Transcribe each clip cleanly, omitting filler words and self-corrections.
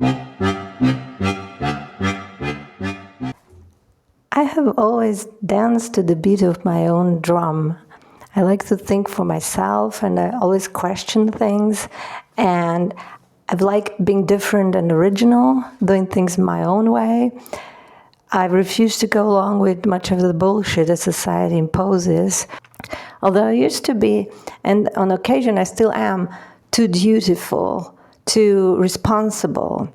I have always danced to the beat of my own drum. I like to think for myself, and I always question things, and I've liked being different and original, doing things my own way. I refuse to go along with much of the bullshit that society imposes. Although I used to be, and on occasion I still am, too dutiful, too responsible.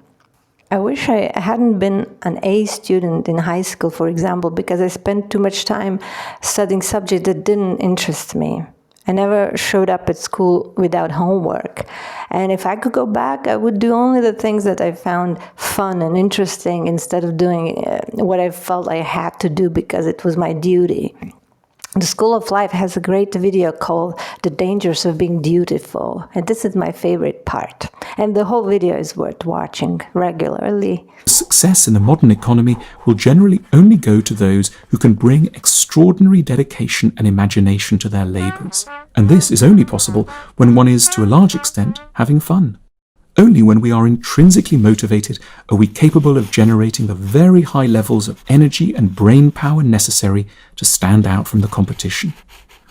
I wish I hadn't been an A student in high school, for example, because I spent too much time studying subjects that didn't interest me. I never showed up at school without homework. And if I could go back, I would do only the things that I found fun and interesting instead of doing what I felt I had to do because it was my duty. The School of Life has a great video called The Dangers of Being Dutiful, and this is my favorite part. And the whole video is worth watching regularly. Success in the modern economy will generally only go to those who can bring extraordinary dedication and imagination to their labours. And this is only possible when one is, to a large extent, having fun. Only when we are intrinsically motivated are we capable of generating the very high levels of energy and brain power necessary to stand out from the competition.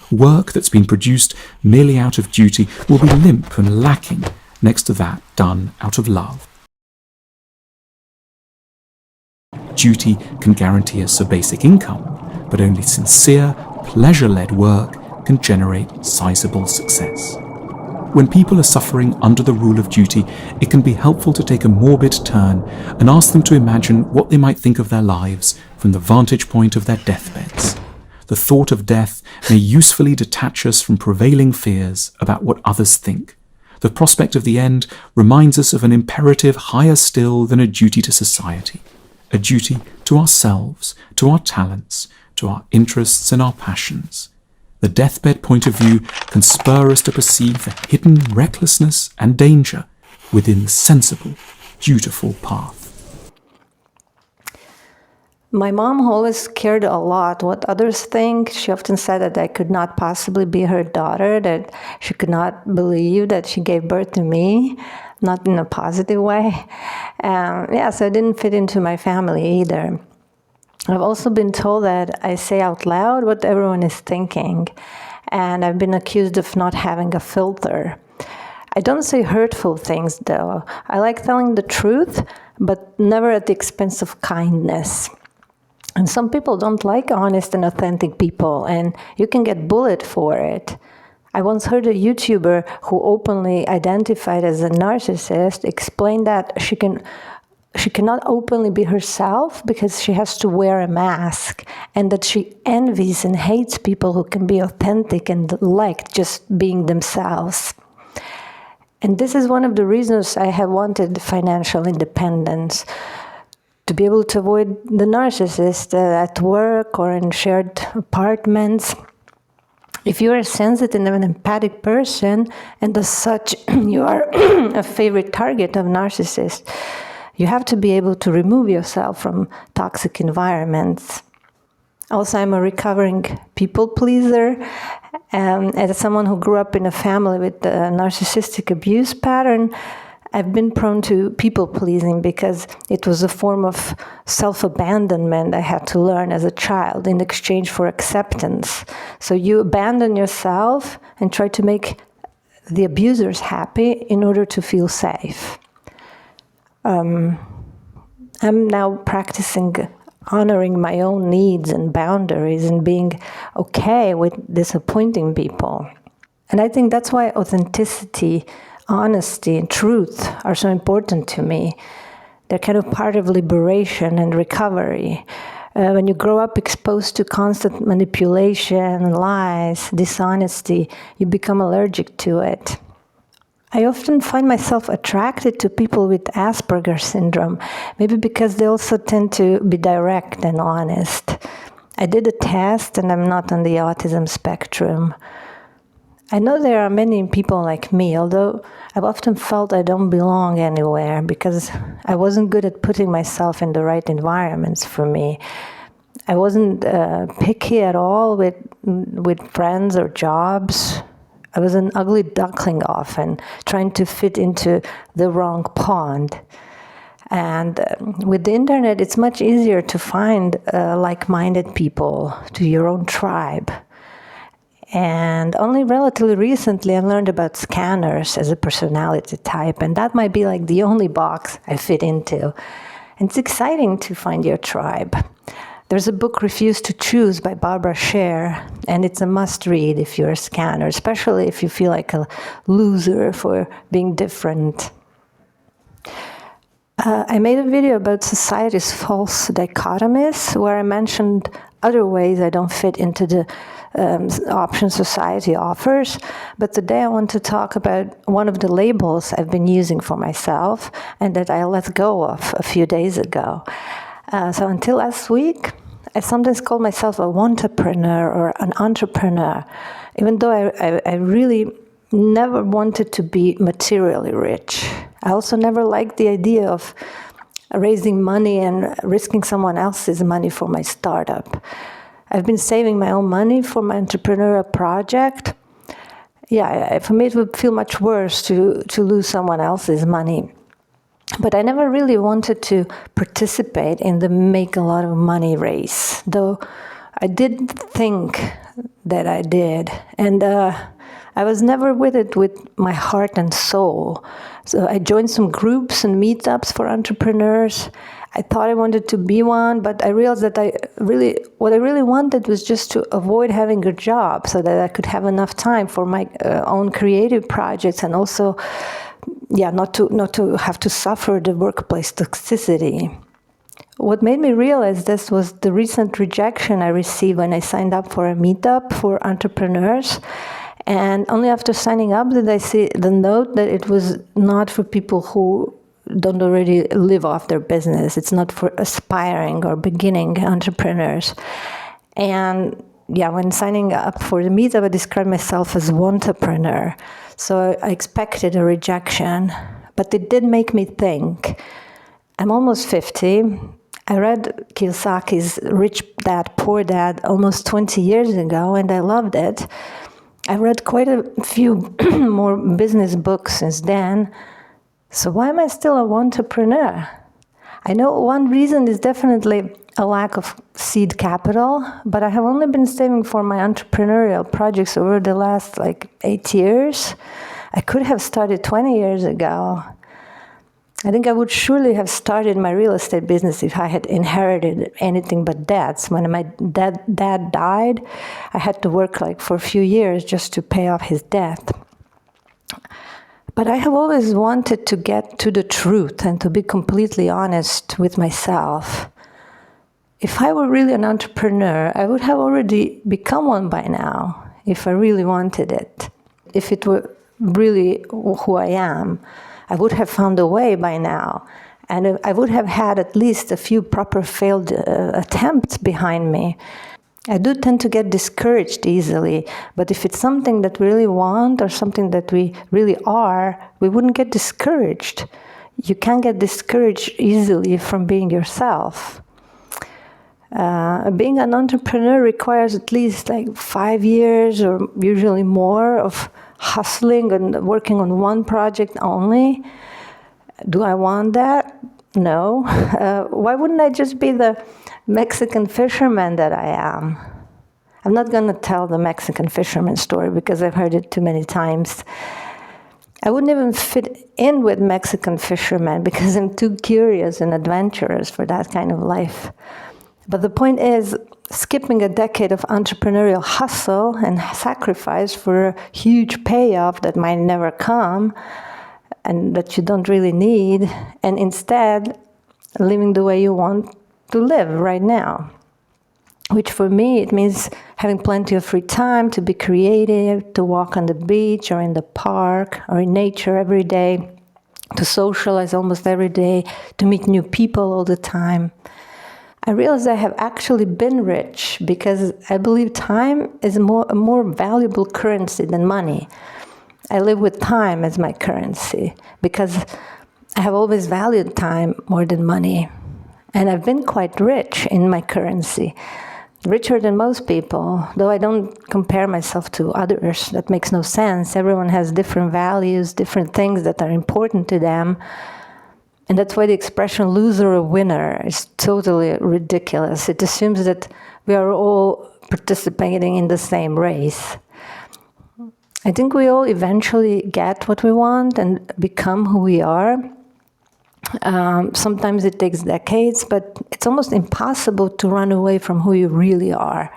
Work that's been produced merely out of duty will be limp and lacking next to that done out of love. Duty can guarantee us a basic income, but only sincere, pleasure-led work can generate sizable success. When people are suffering under the rule of duty, it can be helpful to take a morbid turn and ask them to imagine what they might think of their lives from the vantage point of their deathbeds. The thought of death may usefully detach us from prevailing fears about what others think. The prospect of the end reminds us of an imperative higher still than a duty to society, a duty to ourselves, to our talents, to our interests and our passions. The deathbed point of view can spur us to perceive the hidden recklessness and danger within the sensible, dutiful path. My mom always cared a lot what others think. She often said that I could not possibly be her daughter, that she could not believe that she gave birth to me, not in a positive way. So I didn't fit into my family either. I've also been told that I say out loud what everyone is thinking, and I've been accused of not having a filter. I don't say hurtful things, though. I like telling the truth, but never at the expense of kindness. And some people don't like honest and authentic people, and you can get bullied for it. I once heard a YouTuber who openly identified as a narcissist explain that she cannot openly be herself because she has to wear a mask, and that she envies and hates people who can be authentic and like just being themselves. And this is one of the reasons I have wanted financial independence, to be able to avoid the narcissist at work or in shared apartments. If you are a sensitive and empathic person, and as such you are a favorite target of narcissists, you have to be able to remove yourself from toxic environments. Also, I'm a recovering people pleaser. As someone who grew up in a family with a narcissistic abuse pattern, I've been prone to people pleasing because it was a form of self-abandonment I had to learn as a child in exchange for acceptance. So you abandon yourself and try to make the abusers happy in order to feel safe. I'm now practicing honoring my own needs and boundaries and being okay with disappointing people. And I think that's why authenticity, honesty, and truth are so important to me. They're kind of part of liberation and recovery. When you grow up exposed to constant manipulation, lies, dishonesty, you become allergic to it. I often find myself attracted to people with Asperger's syndrome, maybe because they also tend to be direct and honest. I did a test and I'm not on the autism spectrum. I know there are many people like me, although I've often felt I don't belong anywhere because I wasn't good at putting myself in the right environments for me. I wasn't picky at all with friends or jobs. I was an ugly duckling often, trying to fit into the wrong pond. And with the internet, it's much easier to find like-minded people to your own tribe. And only relatively recently I learned about scanners as a personality type, and that might be like the only box I fit into. And it's exciting to find your tribe. There's a book, Refuse to Choose, by Barbara Scher, and it's a must-read if you're a scanner, especially if you feel like a loser for being different. I made a video about society's false dichotomies, where I mentioned other ways I don't fit into the options society offers. But today I want to talk about one of the labels I've been using for myself and that I let go of a few days ago. So until last week, I sometimes called myself a wantrepreneur or an entrepreneur, even though I really never wanted to be materially rich. I also never liked the idea of raising money and risking someone else's money for my startup. I've been saving my own money for my entrepreneurial project. Yeah, for me it would feel much worse to lose someone else's money. But I never really wanted to participate in the make a lot of money race, though I did think that I did. And I was never with it with my heart and soul. So I joined some groups and meetups for entrepreneurs. I thought I wanted to be one, but I realized that what I really wanted was just to avoid having a job so that I could have enough time for my own creative projects and also not to have to suffer the workplace toxicity. What made me realize this was the recent rejection I received when I signed up for a meetup for entrepreneurs. And only after signing up did I see the note that it was not for people who don't already live off their business. It's not for aspiring or beginning entrepreneurs. And when signing up for the meetup, I described myself as wantrepreneur. So I expected a rejection, but it did make me think. I'm almost 50. I read Kiyosaki's Rich Dad, Poor Dad almost 20 years ago, and I loved it. I've read quite a few more business books since then. So why am I still a wantrepreneur? I know one reason is definitely a lack of seed capital, but I have only been saving for my entrepreneurial projects over the last 8 years. I could have started 20 years ago. I think I would surely have started my real estate business if I had inherited anything but debts. When my dad died, I had to work for a few years just to pay off his debt. But I have always wanted to get to the truth and to be completely honest with myself. If I were really an entrepreneur, I would have already become one by now, if I really wanted it. If it were really who I am, I would have found a way by now. And I would have had at least a few proper failed attempts behind me. I do tend to get discouraged easily, but if it's something that we really want or something that we really are, we wouldn't get discouraged. You can't get discouraged easily from being yourself. Being an entrepreneur requires at least 5 years or usually more of hustling and working on one project only. Do I want that? No. Why wouldn't I just be the Mexican fisherman that I am? I'm not going to tell the Mexican fisherman story because I've heard it too many times. I wouldn't even fit in with Mexican fishermen because I'm too curious and adventurous for that kind of life. But the point is, skipping a decade of entrepreneurial hustle and sacrifice for a huge payoff that might never come and that you don't really need, and instead living the way you want to live right now. Which for me, it means having plenty of free time to be creative, to walk on the beach or in the park or in nature every day, to socialize almost every day, to meet new people all the time. I realized I have actually been rich because I believe time is a more valuable currency than money. I live with time as my currency because I have always valued time more than money. And I've been quite rich in my currency, richer than most people, though I don't compare myself to others. That makes no sense. Everyone has different values, different things that are important to them. And that's why the expression loser or winner is totally ridiculous. It assumes that we are all participating in the same race. I think we all eventually get what we want and become who we are. Sometimes it takes decades, but it's almost impossible to run away from who you really are.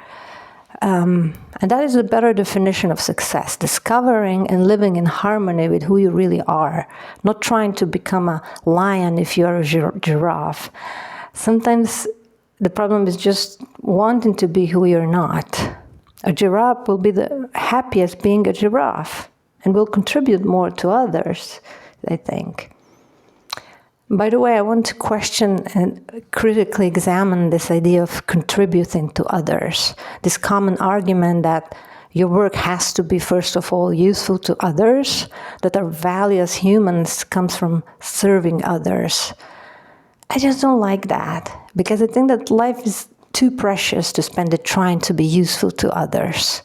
And that is a better definition of success, discovering and living in harmony with who you really are, not trying to become a lion if you're a giraffe. Sometimes the problem is just wanting to be who you're not. A giraffe will be the happiest being a giraffe and will contribute more to others, I think. By the way, I want to question and critically examine this idea of contributing to others. This common argument that your work has to be, first of all, useful to others, that our value as humans comes from serving others. I just don't like that, because I think that life is too precious to spend it trying to be useful to others.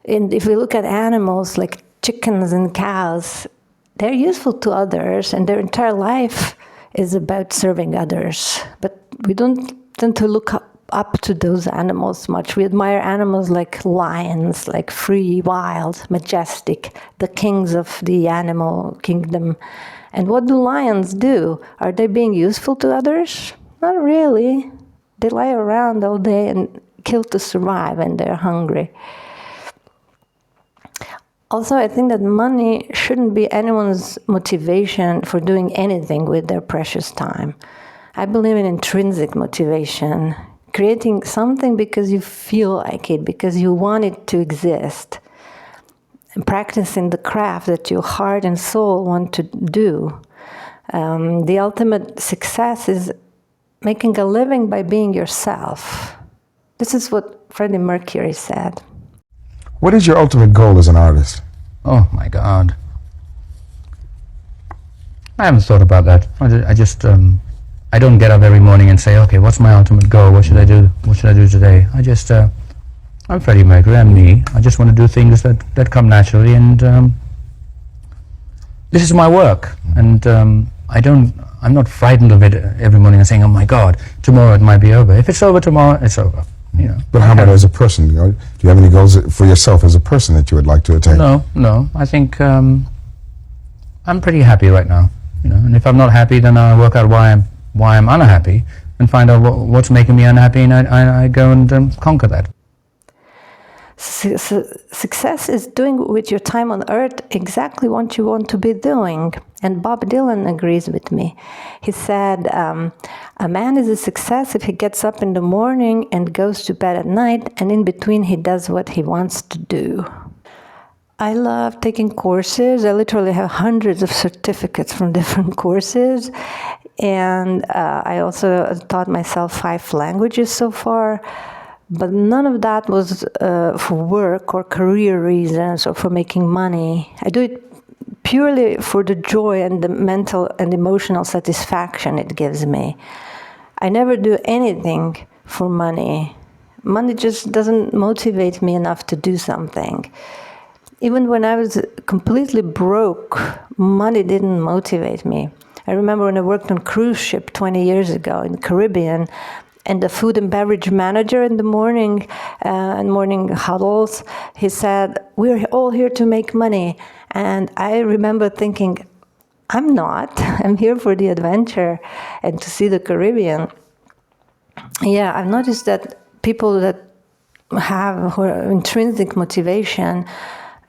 And if we look at animals like chickens and cows, they're useful to others, and their entire life is about serving others. But we don't tend to look up to those animals much. We admire animals like lions, like free, wild, majestic, the kings of the animal kingdom. And what do lions do? Are they being useful to others? Not really. They lie around all day and kill to survive, and they're hungry. Also, I think that money shouldn't be anyone's motivation for doing anything with their precious time. I believe in intrinsic motivation, creating something because you feel like it, because you want it to exist, and practicing the craft that your heart and soul want to do. The ultimate success is making a living by being yourself. This is what Freddie Mercury said. What is your ultimate goal as an artist? Oh my God. I haven't thought about that. I just, I don't get up every morning and say, okay, what's my ultimate goal? What should I do? What should I do today? I'm Freddie Mercury, I'm me. I just want to do things that come naturally, and this is my work. And I'm not frightened of it every morning and saying, oh my God, tomorrow it might be over. If it's over tomorrow, it's over. You know, but how about as a person? Do you have any goals for yourself as a person that you would like to attain? No. I think I'm pretty happy right now. You know, and if I'm not happy, then I work out why I'm unhappy and find out what's making me unhappy, and I go and conquer that. Success is doing with your time on earth exactly what you want to be doing. And Bob Dylan agrees with me. He said, a man is a success if he gets up in the morning and goes to bed at night, and in between he does what he wants to do. I love taking courses. I literally have hundreds of certificates from different courses. And I also taught myself 5 languages so far. But none of that was for work or career reasons or for making money. I do it purely for the joy and the mental and emotional satisfaction it gives me. I never do anything for money. Money just doesn't motivate me enough to do something. Even when I was completely broke, money didn't motivate me. I remember when I worked on a cruise ship 20 years ago in the Caribbean, and the food and beverage manager in the morning and morning huddles, he said, we're all here to make money. And I remember thinking, I'm not. I'm here for the adventure and to see the Caribbean. Yeah, I've noticed that people that have intrinsic motivation,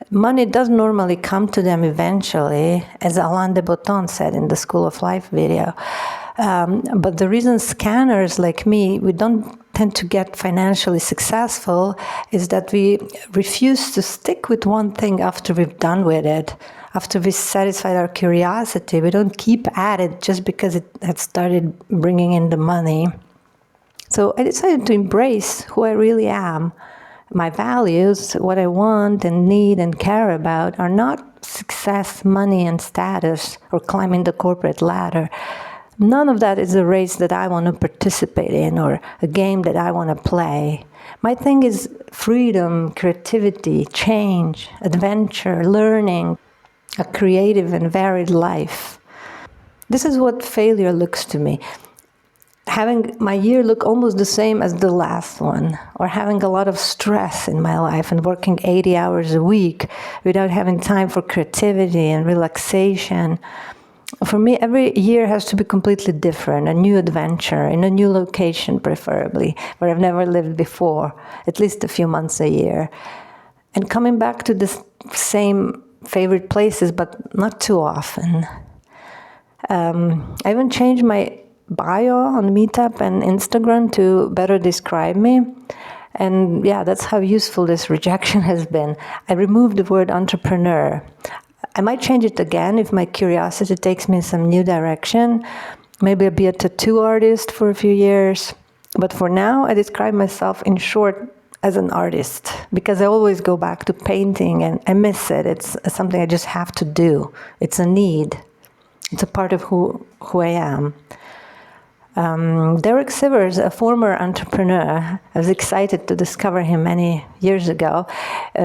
money does normally come to them eventually, as Alain de Botton said in the School of Life video. But the reason scanners like me, we don't tend to get financially successful is that we refuse to stick with one thing after we've done with it. After we satisfied our curiosity, we don't keep at it just because it had started bringing in the money. So I decided to embrace who I really am. My values, what I want and need and care about, are not success, money, and status, or climbing the corporate ladder. None of that is a race that I want to participate in or a game that I want to play. My thing is freedom, creativity, change, adventure, learning, a creative and varied life. This is what failure looks to me. Having my year look almost the same as the last one, or having a lot of stress in my life and working 80 hours a week without having time for creativity and relaxation. For me, every year has to be completely different, a new adventure, in a new location preferably, where I've never lived before, at least a few months a year. And coming back to the same favorite places, but not too often. I even changed my bio on Meetup and Instagram to better describe me. And yeah, that's how useful this rejection has been. I removed the word entrepreneur. I might change it again if my curiosity takes me in some new direction. Maybe I'll be a tattoo artist for a few years. But for now, I describe myself in short as an artist, because I always go back to painting and I miss it. It's something I just have to do. It's a need. It's a part of who I am. Derek Sivers, a former entrepreneur, I was excited to discover him many years ago.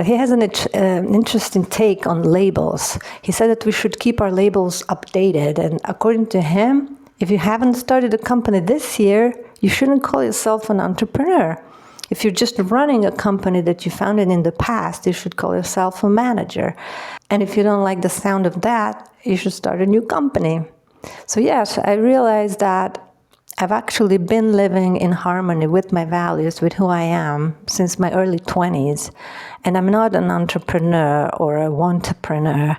He has an interesting take on labels. He said that we should keep our labels updated. And according to him, if you haven't started a company this year, you shouldn't call yourself an entrepreneur. If you're just running a company that you founded in the past, you should call yourself a manager. And if you don't like the sound of that, you should start a new company. So yes, I realized that I've actually been living in harmony with my values, with who I am, since my early 20s. And I'm not an entrepreneur or a wantapreneur.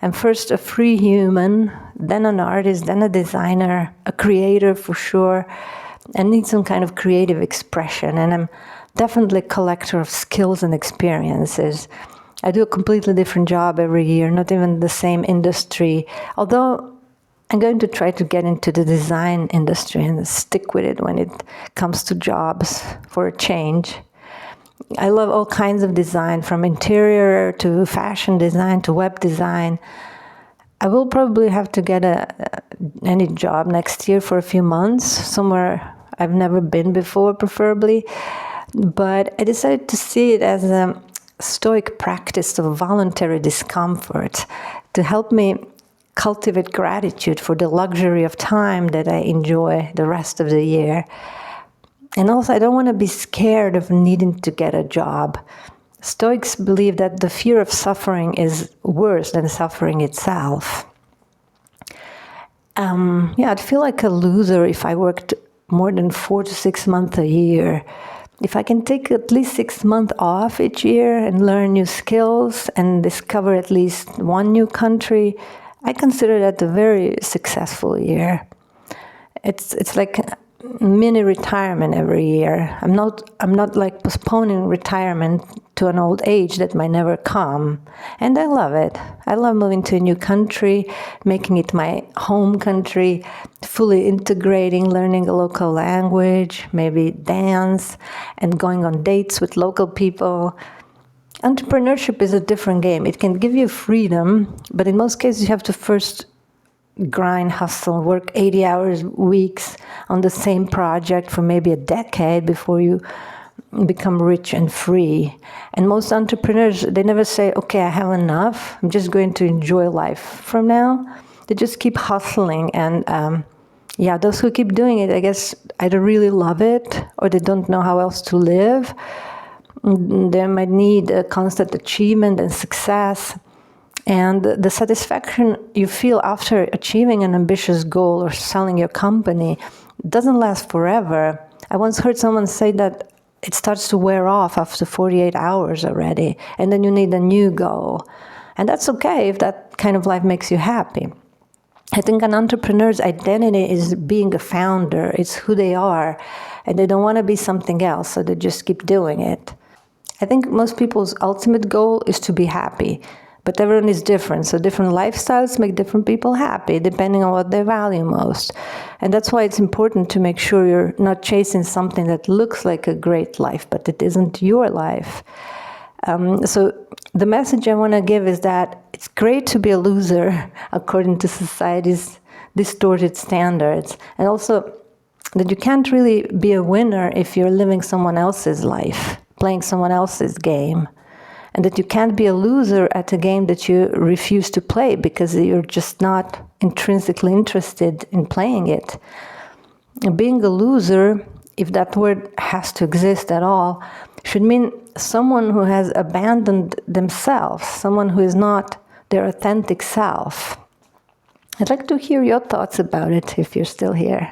I'm first a free human, then an artist, then a designer, a creator for sure, and need some kind of creative expression. And I'm definitely a collector of skills and experiences. I do a completely different job every year, not even the same industry, although I'm going to try to get into the design industry and stick with it when it comes to jobs for a change. I love all kinds of design, from interior to fashion design to web design. I will probably have to get any job next year for a few months, somewhere I've never been before, preferably. But I decided to see it as a stoic practice of voluntary discomfort to help me cultivate gratitude for the luxury of time that I enjoy the rest of the year. And also, I don't want to be scared of needing to get a job. Stoics believe that the fear of suffering is worse than suffering itself. I'd feel like a loser if I worked more than 4 to 6 months a year. If I can take at least 6 months off each year and learn new skills and discover at least one new country, I consider that a very successful year. It's like mini retirement every year. I'm not like postponing retirement to an old age that might never come. And I love it. I love moving to a new country, making it my home country, fully integrating, learning a local language, maybe dance, and going on dates with local people. Entrepreneurship is a different game. It can give you freedom, but in most cases you have to first grind, hustle, work 80 hours weeks on the same project for maybe a decade before you become rich and free. And most entrepreneurs, they never say, okay, I have enough. I'm just going to enjoy life from now. They just keep hustling. And those who keep doing it, I guess, either really love it or they don't know how else to live. They might need a constant achievement and success. And the satisfaction you feel after achieving an ambitious goal or selling your company doesn't last forever. I once heard someone say that it starts to wear off after 48 hours already, and then you need a new goal. And that's okay if that kind of life makes you happy. I think an entrepreneur's identity is being a founder. It's who they are, and they don't want to be something else, so they just keep doing it. I think most people's ultimate goal is to be happy. But everyone is different, so different lifestyles make different people happy, depending on what they value most. And that's why it's important to make sure you're not chasing something that looks like a great life, but it isn't your life. So the message I want to give is that it's great to be a loser, according to society's distorted standards. And also that you can't really be a winner if you're living someone else's life, playing someone else's game. And that you can't be a loser at a game that you refuse to play because you're just not intrinsically interested in playing it. Being a loser, if that word has to exist at all, should mean someone who has abandoned themselves, someone who is not their authentic self. I'd like to hear your thoughts about it if you're still here.